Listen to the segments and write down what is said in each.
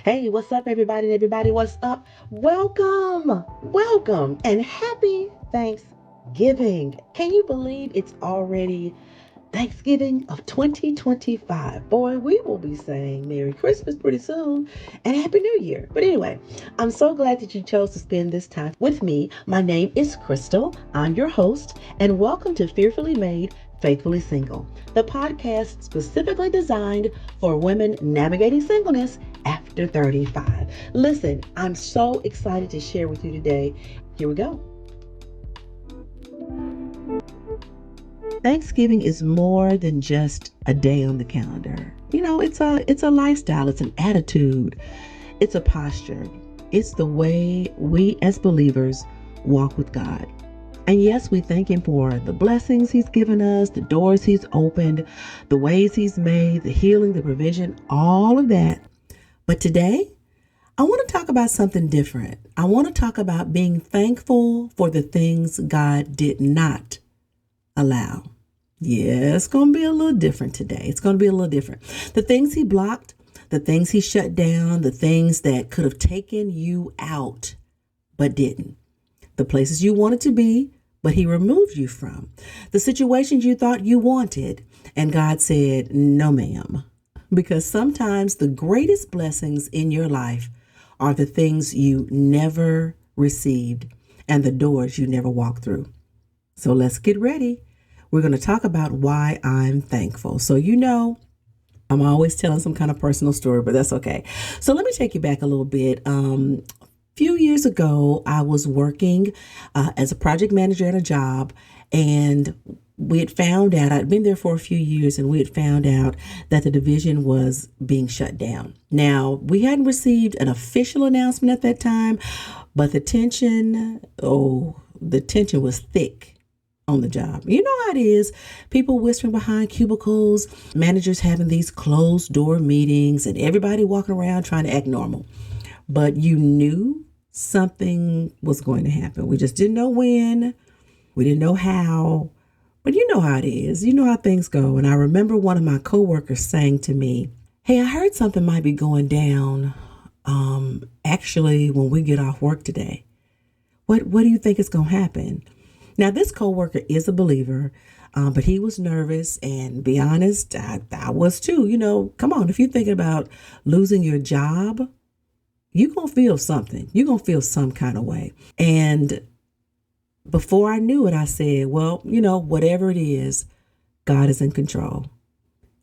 Hey, what's up, everybody? Everybody, what's up? Welcome, and happy Thanksgiving. Can you believe it's already Thanksgiving of 2025? Boy, we will be saying Merry Christmas pretty soon and Happy New Year. But anyway, I'm so glad that you chose to spend this time with me. My name is Krystal. I'm your host, and welcome to Fearfully Made, Faithfully Single, the podcast specifically designed for women navigating singleness after 35. Listen, I'm so excited to share with you today. Here we go. Thanksgiving is more than just a day on the calendar. It's a lifestyle, it's an attitude, it's a posture. It's the way we as believers walk with God. And yes, we thank him for the blessings he's given us, the doors he's opened, the ways he's made, the healing, the provision, all of that. But today, I want to talk about something different. I want to talk about being thankful for the things God did not allow. Yeah, it's going to be a little different today. It's going to be a little different. The things he blocked, the things he shut down, the things that could have taken you out, but didn't. The places you wanted to be, but he removed you from. The situations you thought you wanted, and God said, no, ma'am. Because sometimes the greatest blessings in your life are the things you never received and the doors you never walked through. So let's get ready. We're going to talk about why I'm thankful. So, I'm always telling some kind of personal story, but that's okay. So let me take you back a little bit. Few years ago, I was working as a project manager at a job, and we had found out, I'd been there for a few years, and we had found out that the division was being shut down. Now, we hadn't received an official announcement at that time, but the tension was thick on the job. You know how it is. People whispering behind cubicles, managers having these closed door meetings, and everybody walking around trying to act normal. But you knew something was going to happen. We just didn't know when. We didn't know how. But you know how it is. You know how things go. And I remember one of my coworkers saying to me, hey, I heard something might be going down actually when we get off work today. What do you think is going to happen? Now, this coworker is a believer, but he was nervous, and be honest, I was too. Come on, if you're thinking about losing your job, you're going to feel something. You're going to feel some kind of way. And before I knew it, I said, well, whatever it is, God is in control.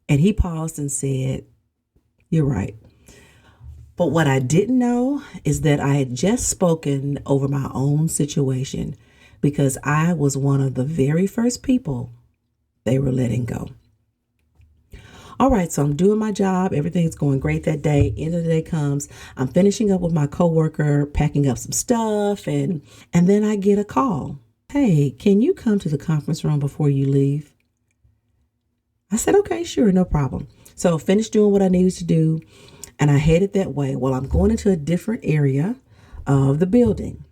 And he paused and said, you're right. But what I didn't know is that I had just spoken over my own situation, because I was one of the very first people they were letting go. All right, so I'm doing my job. Everything's going great that day. End of the day comes. I'm finishing up with my coworker, packing up some stuff, and then I get a call. Hey, can you come to the conference room before you leave? I said, okay, sure, no problem. So finished doing what I needed to do, and I headed that way. Well, I'm going into a different area of the building.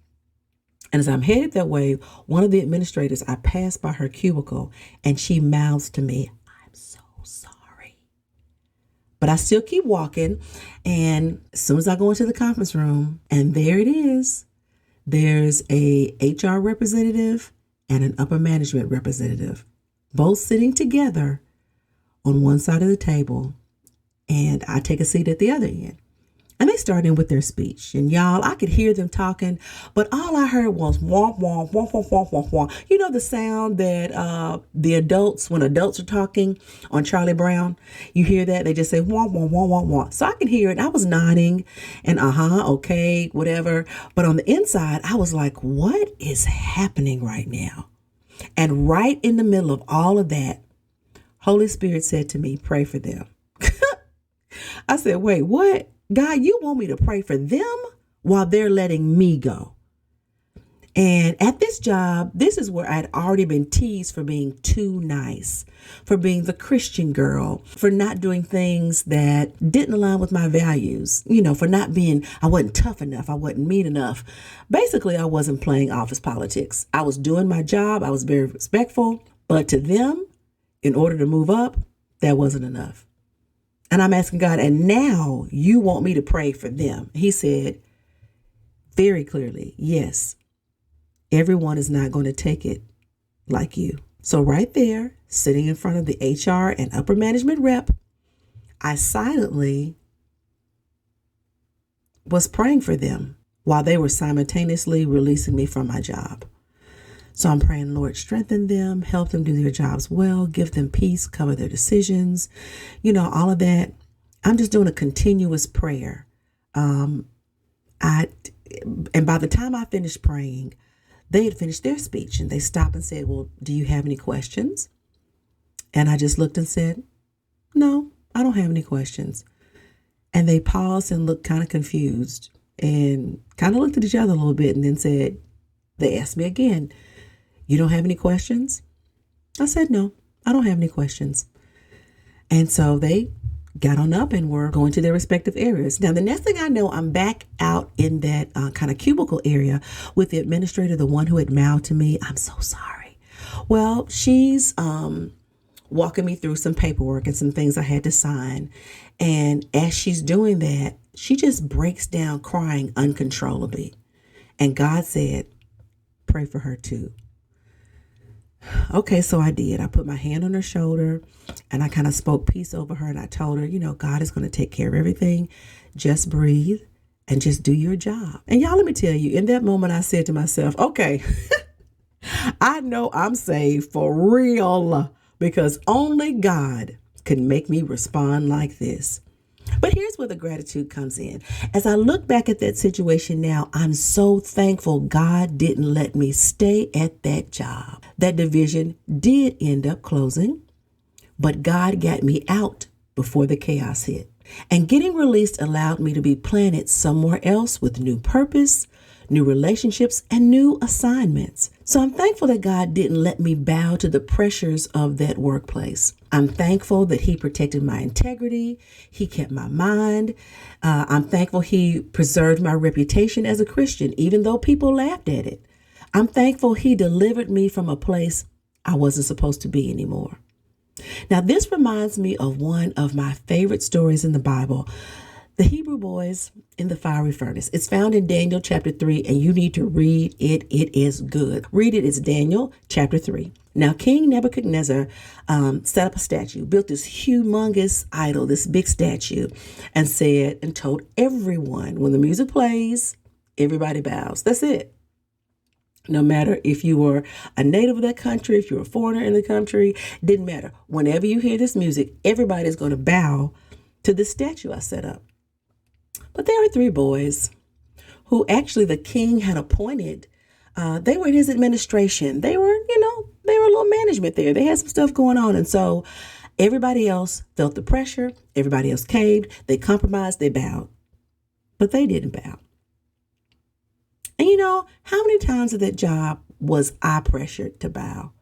And as I'm headed that way, one of the administrators, I passed by her cubicle, and she mouths to me, I'm so sorry. But I still keep walking. And as soon as I go into the conference room, and there it is, there's a HR representative and an upper management representative, both sitting together on one side of the table. And I take a seat at the other end. And they started in with their speech. And y'all, I could hear them talking, but all I heard was womp, womp, womp, womp, womp, womp, womp. You know the sound that the adults, when adults are talking on Charlie Brown, you hear that? They just say womp, womp, womp, womp, womp. So I could hear it. I was nodding and okay, whatever. But on the inside, I was like, what is happening right now? And right in the middle of all of that, Holy Spirit said to me, pray for them. I said, wait, what? God, you want me to pray for them while they're letting me go? And at this job, this is where I'd already been teased for being too nice, for being the Christian girl, for not doing things that didn't align with my values, for not being, I wasn't tough enough, I wasn't mean enough. Basically, I wasn't playing office politics. I was doing my job, I was very respectful, but to them, in order to move up, that wasn't enough. And I'm asking God, and now you want me to pray for them? He said very clearly, yes, everyone is not going to take it like you. So right there, sitting in front of the HR and upper management rep, I silently was praying for them while they were simultaneously releasing me from my job. So I'm praying, Lord, strengthen them, help them do their jobs well, give them peace, cover their decisions, all of that. I'm just doing a continuous prayer. And by the time I finished praying, they had finished their speech and they stopped and said, well, do you have any questions? And I just looked and said, no, I don't have any questions. And they paused and looked kind of confused and kind of looked at each other a little bit and then said, they asked me again, you don't have any questions? I said, no, I don't have any questions. And so they got on up and were going to their respective areas. Now, the next thing I know, I'm back out in that kind of cubicle area with the administrator, the one who had mouthed to me, I'm so sorry. Well, she's walking me through some paperwork and some things I had to sign. And as she's doing that, she just breaks down crying uncontrollably. And God said, pray for her too. Okay, so I did. I put my hand on her shoulder and I kind of spoke peace over her. And I told her, God is going to take care of everything. Just breathe and just do your job. And y'all, let me tell you, in that moment, I said to myself, okay, I know I'm saved for real because only God can make me respond like this. But here's where the gratitude comes in. As I look back at that situation now, I'm so thankful God didn't let me stay at that job. That division did end up closing, but God got me out before the chaos hit. And getting released allowed me to be planted somewhere else with new purpose, new relationships, and new assignments. So I'm thankful that God didn't let me bow to the pressures of that workplace. I'm thankful that He protected my integrity. He kept my mind. I'm thankful He preserved my reputation as a Christian, even though people laughed at it. I'm thankful He delivered me from a place I wasn't supposed to be anymore. Now, this reminds me of one of my favorite stories in the Bible, the Hebrew boys in the fiery furnace. It's found in Daniel chapter 3, and you need to read it. It is good. Read it. It's Daniel chapter 3. Now, King Nebuchadnezzar set up a statue, built this humongous idol, this big statue, and said and told everyone, when the music plays, everybody bows. That's it. No matter if you were a native of that country, if you're a foreigner in the country, didn't matter. Whenever you hear this music, everybody's going to bow to the statue I set up. But there were three boys who actually the king had appointed. They were in his administration. They were, they were a little management there. They had some stuff going on. And so everybody else felt the pressure. Everybody else caved. They compromised. They bowed. But they didn't bow. And how many times at that job was I pressured to bow?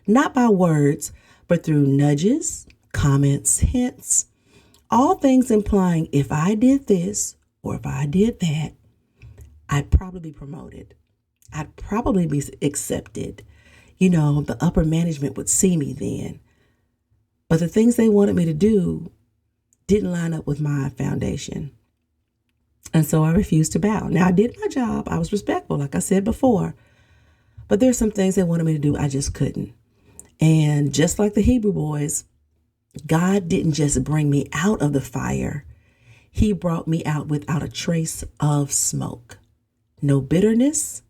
Not by words, but through nudges, comments, hints, all things implying if I did this or if I did that, I'd probably be promoted. I'd probably be accepted. The upper management would see me then. But the things they wanted me to do didn't line up with my foundation. And so I refused to bow. Now, I did my job. I was respectful, like I said before. But there's some things they wanted me to do I just couldn't. And just like the Hebrew boys, God didn't just bring me out of the fire. He brought me out without a trace of smoke. No bitterness,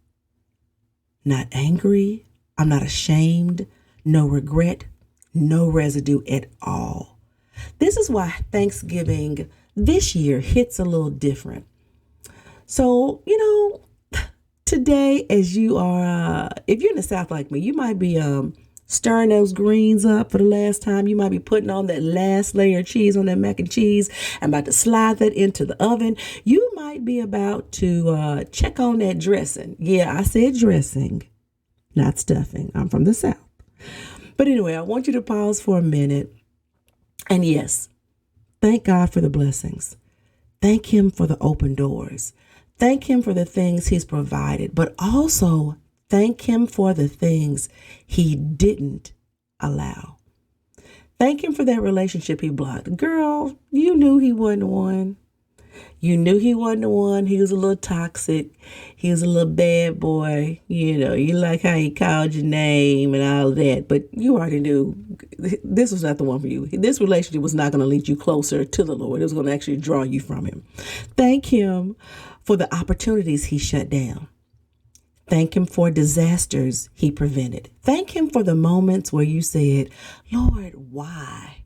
not angry. I'm not ashamed. No regret, no residue at all. This is why Thanksgiving this year hits a little different. So, today, as you are, if you're in the South like me, you might be stirring those greens up for the last time. You might be putting on that last layer of cheese on that mac and cheese and about to slide that into the oven. You might be about to check on that dressing. Yeah, I said dressing, not stuffing. I'm from the South. But anyway, I want you to pause for a minute. And yes, thank God for the blessings. Thank Him for the open doors. Thank Him for the things He's provided, but also thank Him for the things He didn't allow. Thank him for that relationship he blocked. Girl, you knew he wasn't the one. You knew he wasn't the one. He was a little toxic. He was a little bad boy. You like how he called your name and all of that. But you already knew this was not the one for you. This relationship was not going to lead you closer to the Lord. It was going to actually draw you from him. Thank him for the opportunities he shut down. Thank him for disasters he prevented. Thank him for the moments where you said, Lord, why?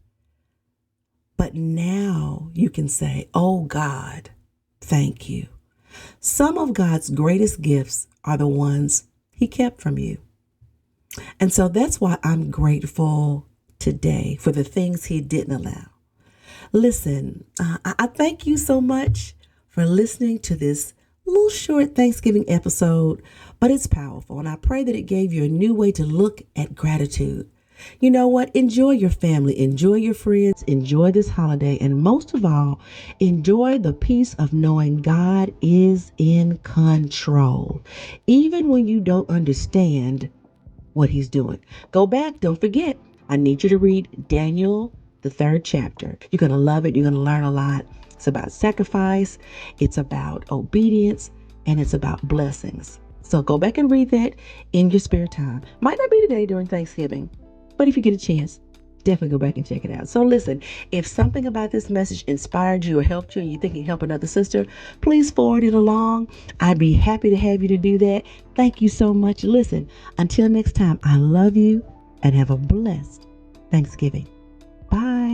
But now you can say, oh God, thank you. Some of God's greatest gifts are the ones he kept from you. And so that's why I'm grateful today for the things he didn't allow. Listen, I thank you so much for listening to this little short Thanksgiving episode, but it's powerful. And I pray that it gave you a new way to look at gratitude. You know what? Enjoy your family, enjoy your friends, enjoy this holiday, and most of all, enjoy the peace of knowing God is in control, even when you don't understand what he's doing. Go back, don't forget. I need you to read Daniel, the 3rd chapter. You're going to love it. You're going to learn a lot. It's about sacrifice, it's about obedience, and it's about blessings. So go back and read that in your spare time. Might not be today during Thanksgiving, but if you get a chance, definitely go back and check it out. So listen, if something about this message inspired you or helped you and you think it can help another sister, please forward it along. I'd be happy to have you to do that. Thank you so much. Listen, until next time, I love you and have a blessed Thanksgiving. Bye.